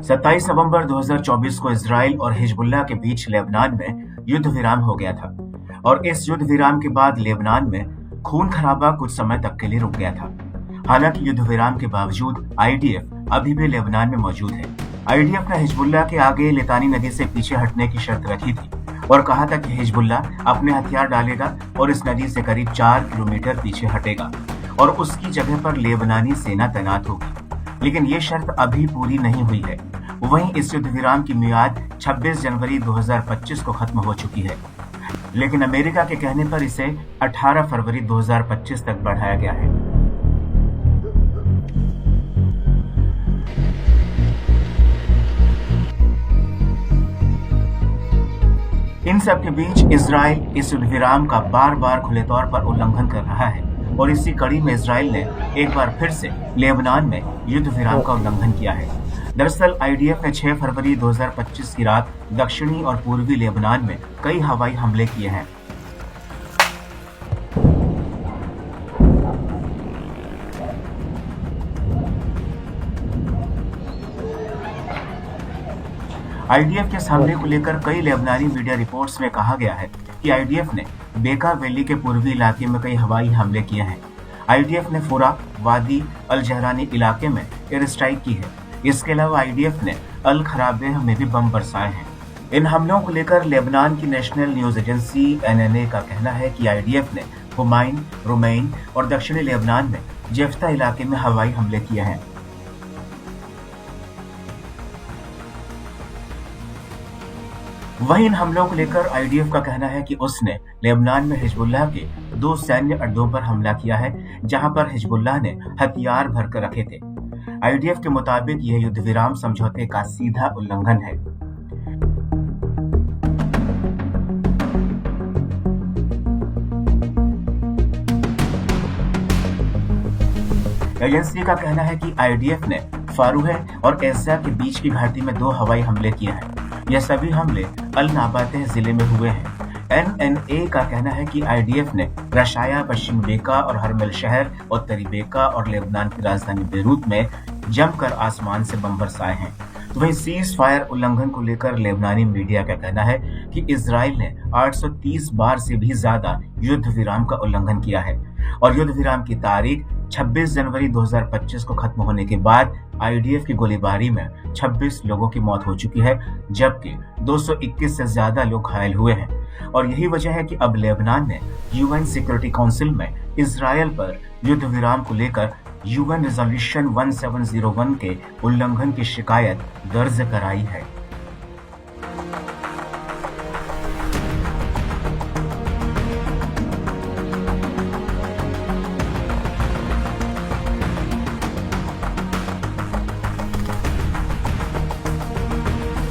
सत्ताईस नवंबर 2024 को इजराइल और हिजबुल्लाह के बीच लेबनान में युद्ध विराम हो गया था और इस युद्ध विराम के बाद लेबनान में खून खराबा कुछ समय तक के लिए रुक गया था। हालांकि युद्ध विराम के बावजूद आईडीएफ अभी भी लेबनान में मौजूद है। आईडीएफ ने हिजबुल्लाह के आगे लितानी नदी से पीछे हटने की शर्त रखी थी और कहा था कि हिजबुल्लाह अपने हथियार डालेगा और इस नदी से करीब 4 किलोमीटर पीछे हटेगा और उसकी जगह पर लेबनानी सेना तैनात होगी। लेकिन ये शर्त अभी पूरी नहीं हुई है। वहीं इस युद्ध विराम की मियाद 26 जनवरी 2025 को खत्म हो चुकी है, लेकिन अमेरिका के कहने पर इसे 18 फरवरी 2025 तक बढ़ाया गया है। इन सब के बीच इजराइल इस युद्ध विराम का बार बार खुले तौर पर उल्लंघन कर रहा है और इसी कड़ी में इजराइल ने एक बार फिर से लेबनान में युद्ध विराम का उल्लंघन किया है। दरअसल आईडीएफ ने 6 फरवरी 2025 की रात दक्षिणी और पूर्वी लेबनान में कई हवाई हमले किए हैं। आईडीएफ के इस हमले को लेकर कई लेबनानी मीडिया रिपोर्ट्स में कहा गया है कि आईडीएफ ने बेका वैली के पूर्वी इलाके में कई हवाई हमले किए हैं। आईडीएफ ने फुरा, वादी, अल जहरानी इलाके में एयर स्ट्राइक की है। इसके अलावा आईडीएफ ने अल खराबेह में भी बम बरसाए हैं। इन हमलों को लेकर लेबनान की नेशनल न्यूज एजेंसी एनएनए का कहना है कि आईडीएफ ने हुमाइन, रुमैन और दक्षिणी लेबनान में जेफ्ता इलाके में हवाई हमले किए हैं। वहीं इन हमलों को लेकर आईडीएफ का कहना है कि उसने लेबनान में हिजबुल्लाह के 2 सैन्य अड्डों पर हमला किया है, जहां पर हिजबुल्लाह ने हथियार भरकर रखे थे। आईडीएफ के मुताबिक यह युद्ध विराम समझौते का सीधा उल्लंघन है। एजेंसी का कहना है कि आईडीएफ ने फारूह और एज़ा के बीच की घाटी में 2 हवाई हमले किए हैं। यह सभी हमले अल नाबातेह जिले में हुए हैं। एनएनए का कहना है कि आईडीएफ ने रशाया, पश्चिम बेका और हरमेल शहर, उत्तरी बेका और लेबनान की राजधानी बेरूत में जमकर आसमान से बम बरसाए हैं। तो वहीं सीज फायर उल्लंघन को लेकर लेबनानी मीडिया का कहना है कि इजराइल ने 830 बार से भी ज्यादा युद्ध विराम का उल्लंघन किया है और युद्ध विराम की तारीख 26 जनवरी 2025 को खत्म होने के बाद आईडीएफ की गोलीबारी में 26 लोगों की मौत हो चुकी है, जबकि 221 से ज्यादा लोग घायल हुए हैं। और यही वजह है कि अब लेबनान ने यूएन सिक्योरिटी काउंसिल में इजराइल पर युद्ध विराम को लेकर यूएन रेजोल्यूशन 1701 के उल्लंघन की शिकायत दर्ज कराई है।